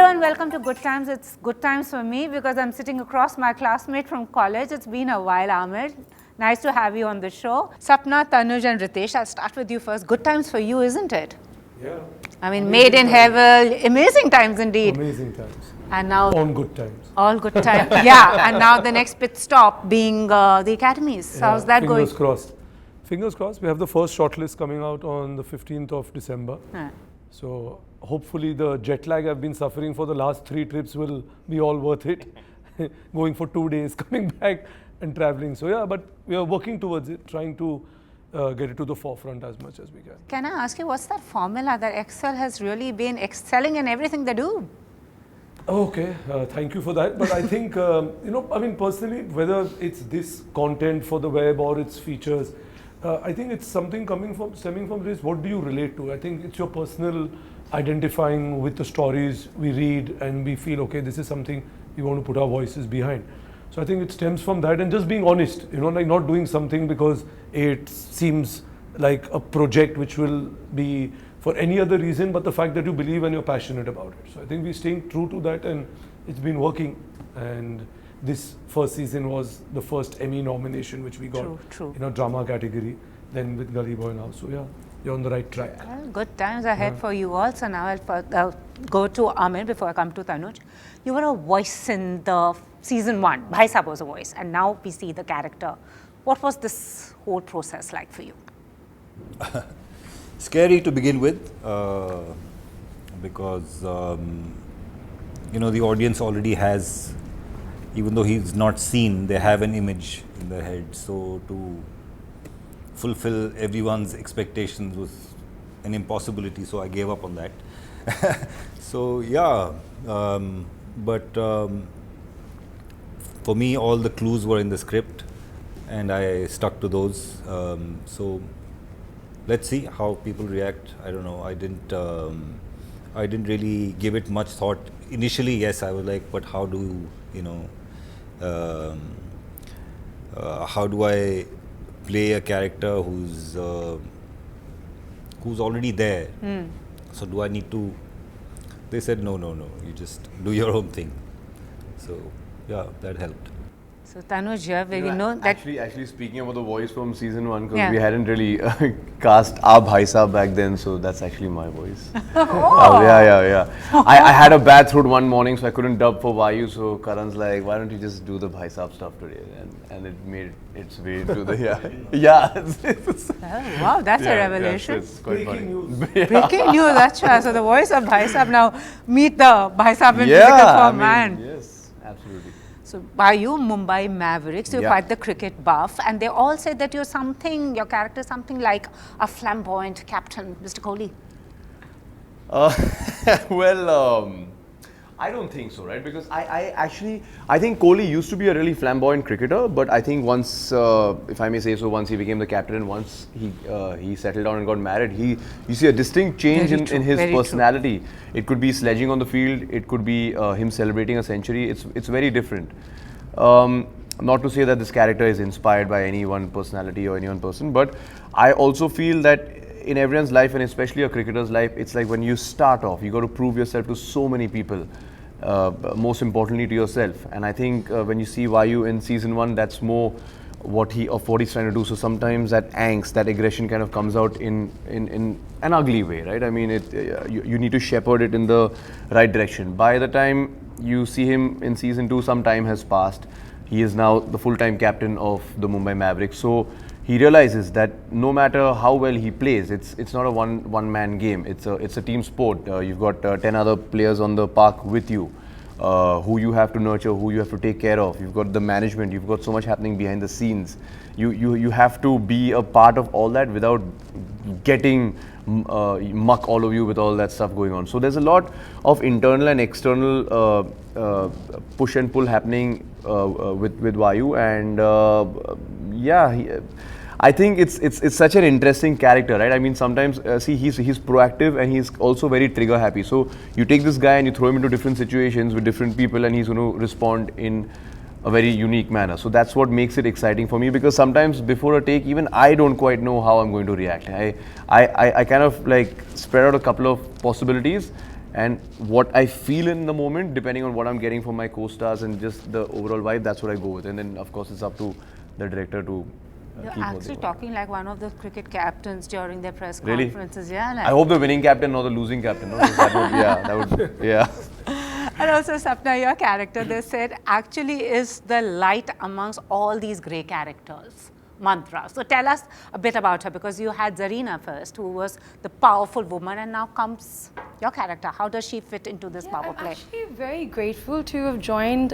Hello and welcome to Good Times. It's good times for me because I'm sitting across my classmate from college. It's been a while, Ahmed. Nice to have you on the show. Sapna, Tanuj and Ritesh, I'll start with you first. Good times for you, isn't it? Yeah. I mean, made in heaven, amazing times indeed. Amazing times. And now On good times. all good times. Yeah, and now the next pit stop being the academies. Yeah, How's that going? Fingers crossed. Fingers crossed. We have the first shortlist coming out on the 15th of December. So hopefully the jet lag I've been suffering for the last 3 trips will be all worth it. Going for 2 days, coming back and traveling. So yeah, but we are working towards it, trying to get it to the forefront as much as we can. Can I ask you, what's that formula that Excel has really been excelling in everything they do? Okay, thank you for that. But I think, I mean, personally, whether it's this content for the web or its features, I think it's something stemming from this, what do you relate to? I think it's your personal identifying with the stories we read and we feel, okay, this is something we want to put our voices behind. So I think it stems from that and just being honest, like not doing something because it seems like a project which will be for any other reason but the fact that you believe and you're passionate about it. So I think we're staying true to that and it's been working. And this first season was the first Emmy nomination which we got in a drama category, then with Gully Boy now. So yeah, you're on the right track. Well, good times ahead for you also. Now I'll go to Amir before I come to Tanuj. You were a voice in the season 1. Bhai Sahab was a voice and now we see the character. What was this whole process like for you? Scary to begin with because the audience already has, even though he's not seen, they have an image in their head. So to fulfill everyone's expectations was an impossibility, so I gave up on that. So yeah, but for me all the clues were in the script and I stuck to those. So let's see how people react. I don't know. I didn't really give it much thought. Initially, yes, I was like, but how do how do I play a character who's already there? So do I need to? They said no. You just do your own thing. So yeah, that helped. So Tanuj, we know that actually speaking about the voice from season 1, because we hadn't really cast our Bhai Sahab back then, so that's actually my voice. Yeah. I had a bad throat one morning, so I couldn't dub for Vayu. So Karan's like, why don't you just do the Bhai Sahab stuff today? And it made its way into the oh, wow, that's a revelation. It's quite funny. Breaking news, that's right. So the voice of Bhai Sahab now meet the Bhai Sahab in physical form, man. Yes, absolutely. So by you, Mumbai Mavericks, you're quite the cricket buff, and they all say that your character is something like a flamboyant captain, Mr. Kohli. I don't think so, right? Because I think Kohli used to be a really flamboyant cricketer, but I think once, if I may say so, once he became the captain and once he settled down and got married, you see a distinct change in his personality. True. It could be sledging on the field, it could be him celebrating a century. It's very different. Not to say that this character is inspired by any one personality or any one person, but I also feel that in everyone's life, and especially a cricketer's life, it's like when you start off, you got to prove yourself to so many people. Most importantly to yourself, and I think when you see Vayu in season 1, that's more what he's trying to do. So sometimes that angst, that aggression kind of comes out in an ugly way, right? I mean, you need to shepherd it in the right direction. By the time you see him in season 2, some time has passed. He is now the full-time captain of the Mumbai Mavericks. So he realizes that no matter how well he plays, it's not a one-man game. It's a team sport. You've got 10 other players on the park with you, who you have to nurture, who you have to take care of. You've got the management. You've got so much happening behind the scenes. You have to be a part of all that without getting muck all over you with all that stuff going on. So there's a lot of internal and external push and pull happening with Vayu, and I think it's such an interesting character, right? I mean, sometimes he's proactive and he's also very trigger happy. So you take this guy and you throw him into different situations with different people, and he's going to respond in a very unique manner. So that's what makes it exciting for me, because sometimes before a take, even I don't quite know how I'm going to react. I kind of like spread out a couple of possibilities, And what I feel in the moment, depending on what I'm getting from my co-stars and just the overall vibe, that's what I go with. And then, of course, it's up to the director to You're keep what they actually want. talking like one of the cricket captains during their press Really? conferences. Yeah, like. I hope the winning captain, not the losing captain. No? 'Cause that would, yeah. And also, Sapna, your character, they said, actually is the light amongst all these grey characters, Mantra. So tell us a bit about her, because you had Zarina first, who was the powerful woman, and now comes your character. How does she fit into this power I'm play? actually very grateful to have joined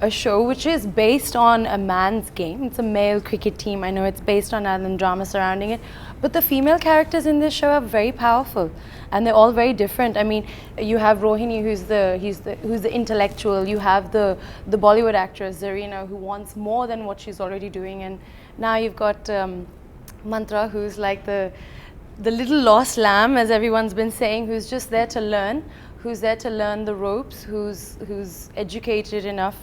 a show which is based on a man's game. It's a male cricket team. I know it's based on Alan drama surrounding it, but the female characters in this show are very powerful, and they're all very different. I mean, you have Rohini, who's the intellectual. You have the Bollywood actress Zarina, who wants more than what she's already doing, and now you've got Mantra, who's like the little lost lamb, as everyone's been saying, who's just there to learn, who's there to learn the ropes, who's educated enough,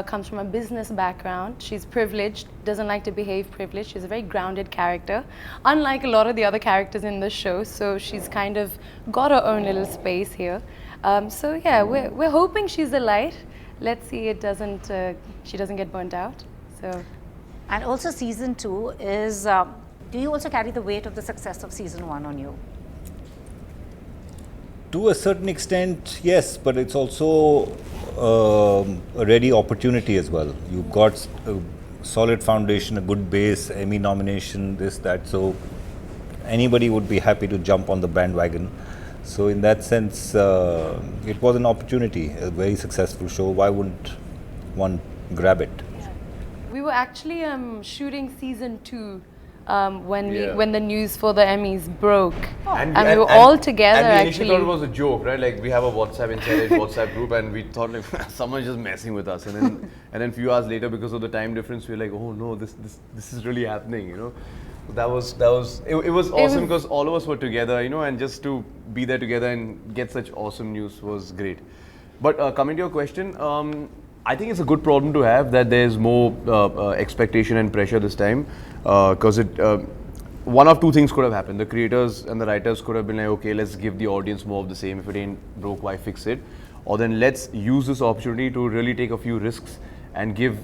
comes from a business background. She's privileged, doesn't like to behave privileged. She's a very grounded character, unlike a lot of the other characters in the show. So she's kind of got her own little space here. So yeah, we're hoping she's the light. Let's see she doesn't get burnt out. So. And also season 2 is, do you also carry the weight of the success of season 1 on you? To a certain extent, yes, but it's also a ready opportunity as well. You've got a solid foundation, a good base, Emmy nomination, this, that. So anybody would be happy to jump on the bandwagon. So in that sense, it was an opportunity, a very successful show. Why wouldn't one grab it? We were actually shooting season 2 when the news for the Emmys broke, and we were all together. And we actually initially thought it was a joke, right? Like we have a inside WhatsApp group, and we thought like someone's just messing with us. And then few hours later, because of the time difference, we were like, oh no, this is really happening, you know. It was awesome because all of us were together, you know, and just to be there together and get such awesome news was great. But coming to your question, I think it's a good problem to have that there's more expectation and pressure this time, because one of two things could have happened. The creators and the writers could have been like, okay, let's give the audience more of the same. If it ain't broke, why fix it? Or then let's use this opportunity to really take a few risks and give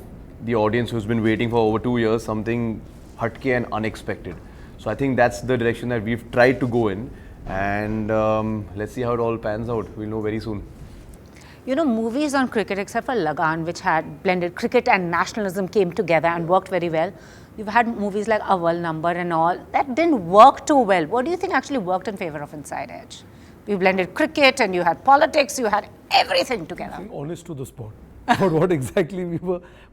the audience who's been waiting for over 2 years something hatke and unexpected. So I think that's the direction that we've tried to go in, and let's see how it all pans out. We'll know very soon. You know, movies on cricket, except for Lagan, which had blended cricket and nationalism, came together and worked very well. You've had movies like Awal Number and all that didn't work too well. What do you think actually worked in favor of Inside Edge? You blended cricket and you had politics, you had everything together. Being honest to the spot about what exactly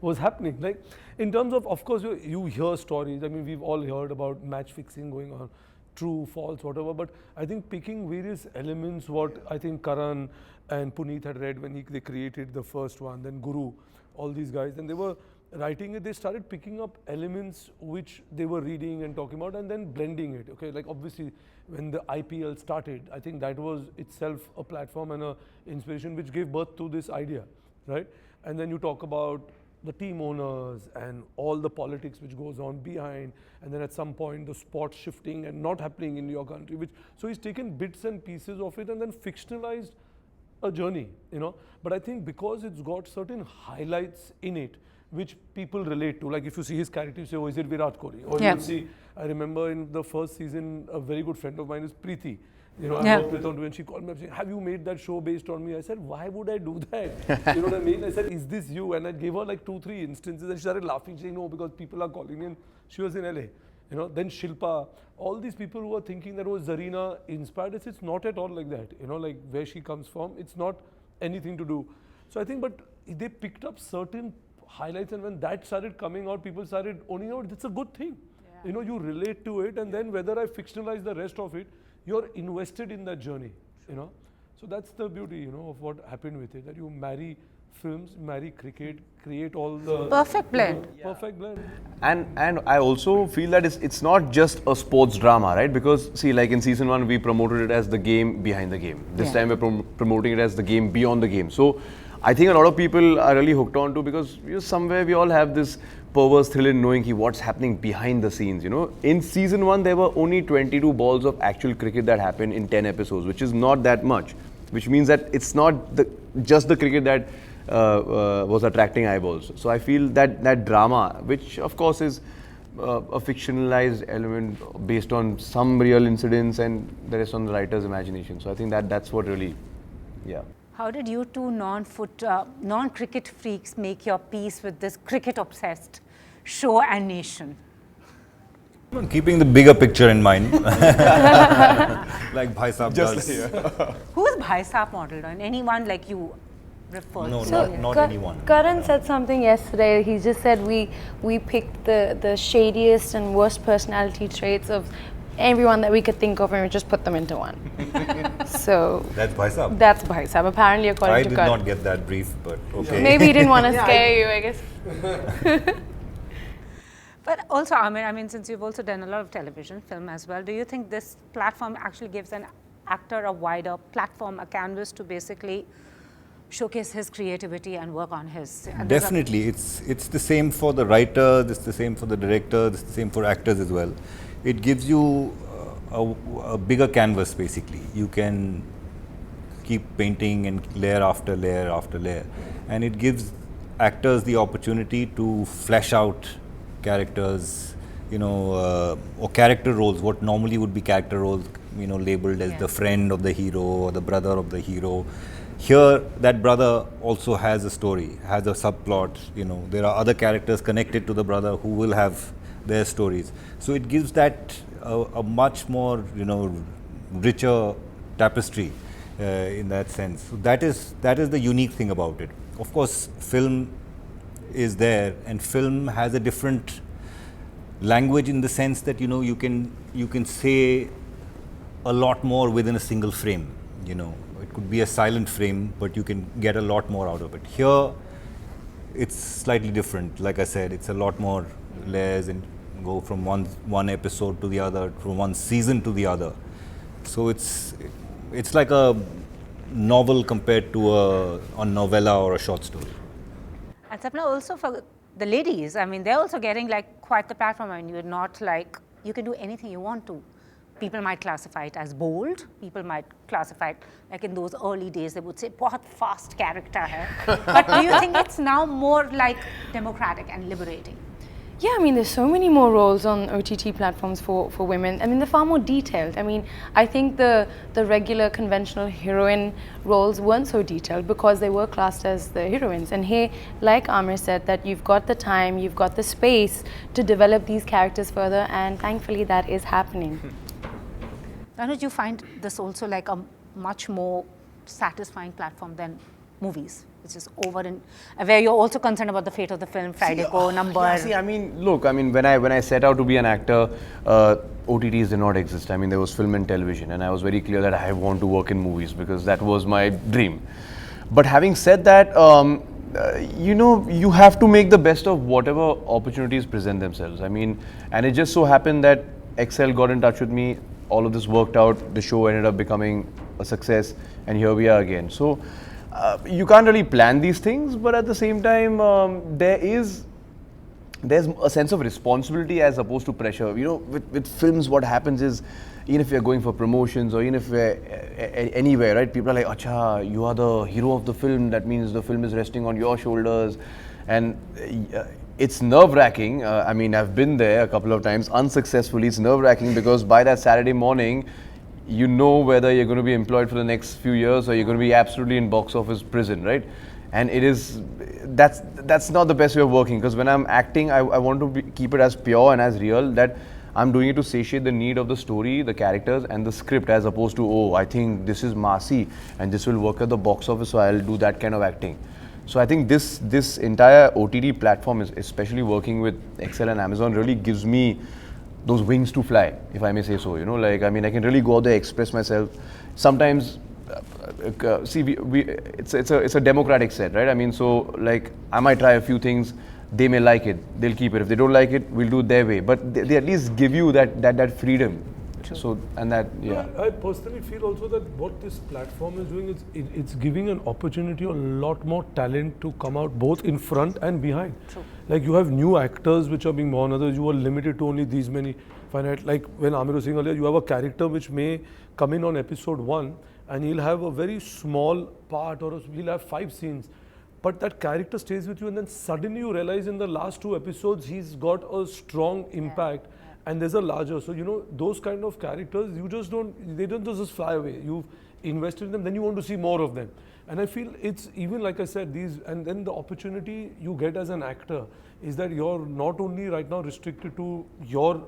was happening. Like in terms of course, you hear stories. I mean, we've all heard about match fixing going on, true, false, whatever. But I think picking various elements, what I think Karan and Puneet had read when they created the first one, then Guru, all these guys, and they were writing it, they started picking up elements which they were reading and talking about and then blending it. Okay, like obviously when the IPL started, I think that was itself a platform and a inspiration which gave birth to this idea, right? And then you talk about the team owners and all the politics which goes on behind, and then at some point the sport shifting and not happening in your country, so he's taken bits and pieces of it and then fictionalized a journey, you know. But I think because it's got certain highlights in it which people relate to, like if you see his character, you say, oh, is it Virat Kohli? Or you see, I remember in the first season, a very good friend of mine is Preeti. You know, I worked with her and she called me up saying, have you made that show based on me? I said, why would I do that? You know what I mean? I said, is this you? And I gave her like 2-3 instances and she started laughing, saying, no, because people are calling in. She was in LA. You know, then Shilpa, all these people who are thinking that was Zarina inspired us, it's not at all like that. You know, like where she comes from, it's not anything to do. So I think, but they picked up certain highlights, and when that started coming out, people started owning out, it's a good thing. Yeah. You know, you relate to it, and then whether I fictionalize the rest of it, you're invested in that journey, you know. So that's the beauty, you know, of what happened with it, that you marry films, marry cricket, create all the perfect blend. Perfect blend. And I also feel that it's not just a sports drama, right? Because see, like in season 1, we promoted it as the game behind the game. This time we're promoting it as the game beyond the game. So I think a lot of people are really hooked on to, because you know, somewhere we all have this perverse thrill in knowing what's happening behind the scenes, you know. In season 1, there were only 22 balls of actual cricket that happened in 10 episodes, which is not that much. which means that it's not just the cricket that was attracting eyeballs. So I feel that drama, which of course is a fictionalized element based on some real incidents and the rest on the writer's imagination. So I think that's what really, yeah. How did you two non-cricket freaks make your peace with this cricket-obsessed show and nation? Keeping the bigger picture in mind, like Bhai Saab does. Who's Bhai Saab modeled on? Anyone like you refer No, to? not anyone. Karan said something yesterday. He just said we picked the shadiest and worst personality traits of everyone that we could think of and we just put them into one. So That's Bhai Saab. that's Bhai Saab, apparently according I to did Karan. not get that brief, but okay. Maybe he didn't want to scare you, I guess. But also, Amir, I mean, since you've also done a lot of television, film as well, do you think this platform actually gives an actor a wider platform, a canvas to basically showcase his creativity and work on his? And Definitely, it's the same for the writer, it's the same for the director, it's the same for actors as well. It gives you a bigger canvas basically. You can keep painting and layer after layer after layer, and it gives actors the opportunity to flesh out characters, or character roles, what normally would be character roles, labeled as the friend of the hero or the brother of the hero. Here, that brother also has a story, has a subplot, there are other characters connected to the brother who will have their stories. So it gives that a much more, richer tapestry in that sense. So that is the unique thing about it. Of course, film is there, and film has a different language in the sense that you can say a lot more within a single frame. It could be a silent frame, but you can get a lot more out of it. Here, it's slightly different. Like I said, it's a lot more layers and go from one episode to the other, from one season to the other. So it's like a novel compared to a novella or a short story. And Sapna, also for the ladies, I mean, they're also getting like quite the platform. I mean, you're not like, you can do anything you want to. People might classify it as bold. People might classify it, like in those early days, they would say, "बहुत fast character hai." But do you think it's now more like democratic and liberating? Yeah, I mean, there's so many more roles on OTT platforms for women. I mean, they're far more detailed. I mean, I think the regular conventional heroine roles weren't so detailed because they were classed as the heroines. And here, like Amir said, that you've got the time, you've got the space to develop these characters further, and thankfully that is happening. Anuj, you find this also like a much more satisfying platform than movies, which is over and where you're also concerned about the fate of the film, Friday Go, number. Yeah, see, I mean, look, I mean, when I set out to be an actor, OTTs did not exist. I mean, there was film and television, and I was very clear that I want to work in movies because that was my dream. But having said that, you have to make the best of whatever opportunities present themselves. I mean, and it just so happened that Excel got in touch with me. All of this worked out. The show ended up becoming a success, and here we are again. So you can't really plan these things, but at the same time, there's a sense of responsibility as opposed to pressure. With films, what happens is, even if we're going for promotions or even if we're anywhere, right? People are like, "Acha, you are the hero of the film. That means the film is resting on your shoulders," and it's nerve-wracking. I mean, I've been there a couple of times unsuccessfully. It's nerve-wracking because by that Saturday morning, you know whether you're going to be employed for the next few years or you're going to be absolutely in box office prison, right? And that's not the best way of working, because when I'm acting, I want to keep it as pure and as real that I'm doing it to satiate the need of the story, the characters, and the script, as opposed to, oh, I think this is massy and this will work at the box office, so I'll do that kind of acting. So I think this entire OTT platform, especially working with Excel and Amazon, really gives me those wings to fly, if I may say so. Like, I mean, I can really go out there, express myself. Sometimes, see, it's a democratic set, right? I mean, so like, I might try a few things. They may like it, they'll keep it. If they don't like it, we'll do it their way. But they at least give you that freedom. So, and that, yeah. I personally feel also that what this platform is doing is it's giving an opportunity, a lot more talent to come out both in front and behind. True. Like, you have new actors which are being born, others you are limited to only these many finite. Like when Amir was saying earlier, you have a character which may come in on episode 1, and he'll have a very small part, or he'll have 5 scenes, but that character stays with you, and then suddenly you realize in the last 2 episodes he's got a strong impact, and there's a larger. So those kind of characters, they don't just fly away. You've invested in them, then you want to see more of them. And I feel it's even, like I said, and then the opportunity you get as an actor is that you're not only right now restricted to your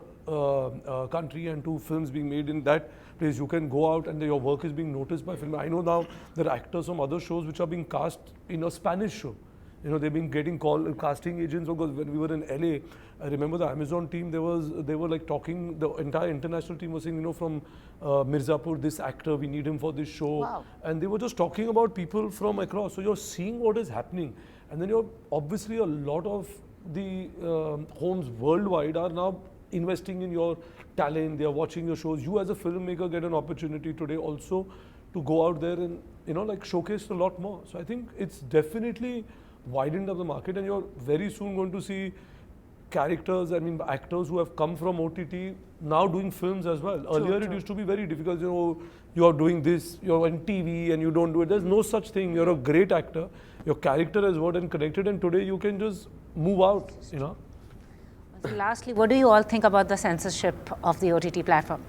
country and to films being made in that place. You can go out and your work is being noticed by film. I know now there are actors from other shows which are being cast in a Spanish show. They've been getting casting agents, because when we were in LA, I remember the Amazon team, they were like talking, the entire international team was saying, from Mirzapur, this actor, we need him for this show. Wow. And they were just talking about people from across. So you're seeing what is happening. And then obviously a lot of the homes worldwide are now investing in your talent. They are watching your shows. You as a filmmaker get an opportunity today also to go out there and, showcase a lot more. So I think it's definitely widened up the market, and you're very soon going to see actors who have come from OTT now doing films as well. Earlier it used to be very difficult, you are doing this, you're on TV and you don't do it. There's no such thing. You're a great actor, your character has worked and connected, and today you can just move out, So lastly, what do you all think about the censorship of the OTT platform?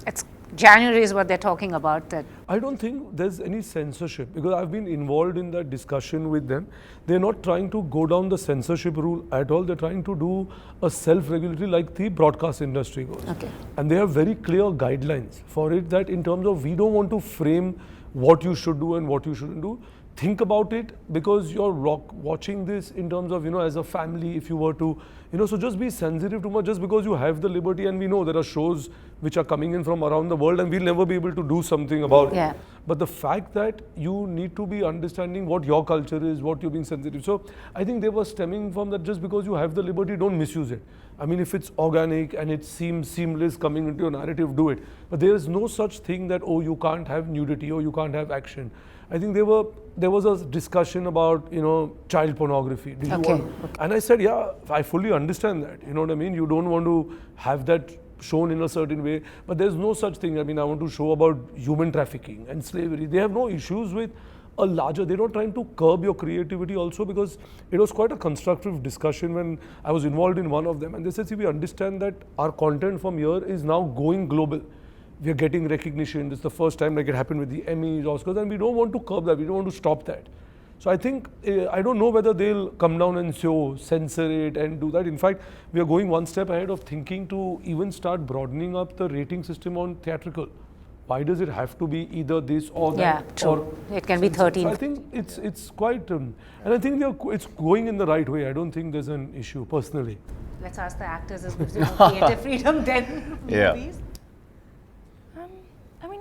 It's January is what they're talking about. That I don't think there's any censorship, because I've been involved in that discussion with them. They're not trying to go down the censorship rule at all. They're trying to do a self-regulatory like the broadcast industry goes. Okay. And they have very clear guidelines for it, that in terms of, we don't want to frame what you should do and what you shouldn't do. Think about it, because you're watching this in terms of, as a family, if you were to, so just be sensitive too much, just because you have the liberty, and we know there are shows which are coming in from around the world and we'll never be able to do something about it. But the fact that you need to be understanding what your culture is, what you're being sensitive. So I think they were stemming from that, just because you have the liberty, don't misuse it. If it's organic and it seems seamless coming into your narrative, do it. But there is no such thing that, you can't have nudity or you can't have action. I think there was a discussion about, child pornography. And I said, yeah, I fully understand that. You know what I mean? You don't want to have that shown in a certain way, but there's no such thing. I want to show about human trafficking and slavery. They have no issues with a larger, they're not trying to curb your creativity also, because it was quite a constructive discussion when I was involved in one of them. And they said, see, we understand that our content from here is now going global. We are getting recognition. This is the first time like it happened with the Emmys, Oscars, and we don't want to curb that. We don't want to stop that. So I think, I don't know whether they'll come down and censor it and do that. In fact, we are going one step ahead of thinking to even start broadening up the rating system on theatrical. Why does it have to be either this or that? Yeah, true. Or it can be 13. So I think it's quite, and I think it's going in the right way. I don't think there's an issue, personally. Let's ask the actors as gives you more creative freedom then movies.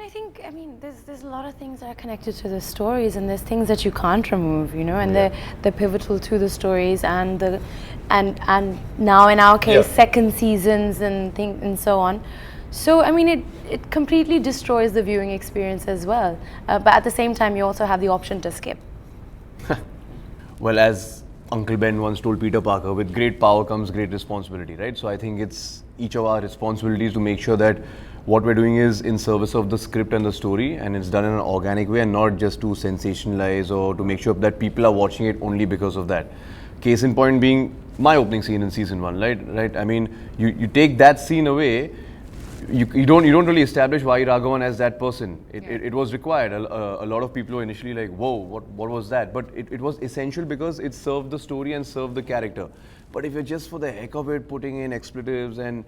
I think there's a lot of things that are connected to the stories, and there's things that you can't remove, and they're pivotal to the stories, and now in our case second seasons and so on. So it completely destroys the viewing experience as well. But at the same time, you also have the option to skip. Well, as Uncle Ben once told Peter Parker, with great power comes great responsibility, right? So I think it's each of our responsibilities to make sure that what we're doing is in service of the script and the story, and it's done in an organic way and not just to sensationalize or to make sure that people are watching it only because of that. Case in point being my opening scene in season 1, right? You take that scene away, you don't really establish Vai Raghavan as that person. It was required. A lot of people were initially like, whoa, what was that? But it was essential because it served the story and served the character. But if you're just for the heck of it putting in expletives and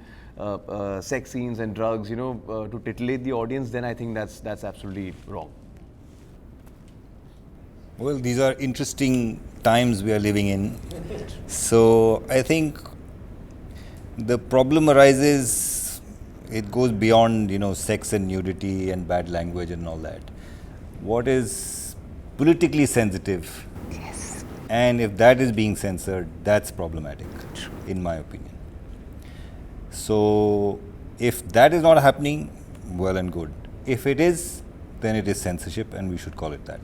sex scenes and drugs, to titillate the audience, then I think that's absolutely wrong. Well, these are interesting times we are living in. So I think the problem arises, it goes beyond, sex and nudity and bad language and all that. What is politically sensitive? Yes. And if that is being censored, that's problematic, in my opinion. So if that is not happening, well and good. If it is, then it is censorship, and we should call it that.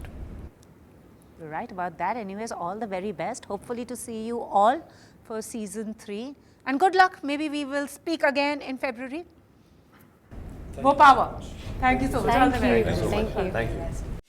You're right about that. Anyways, all the very best. Hopefully to see you all for season 3. And good luck. Maybe we will speak again in February. More power. Thank you so much. All the very Thank you. best. Thank you. Thank you.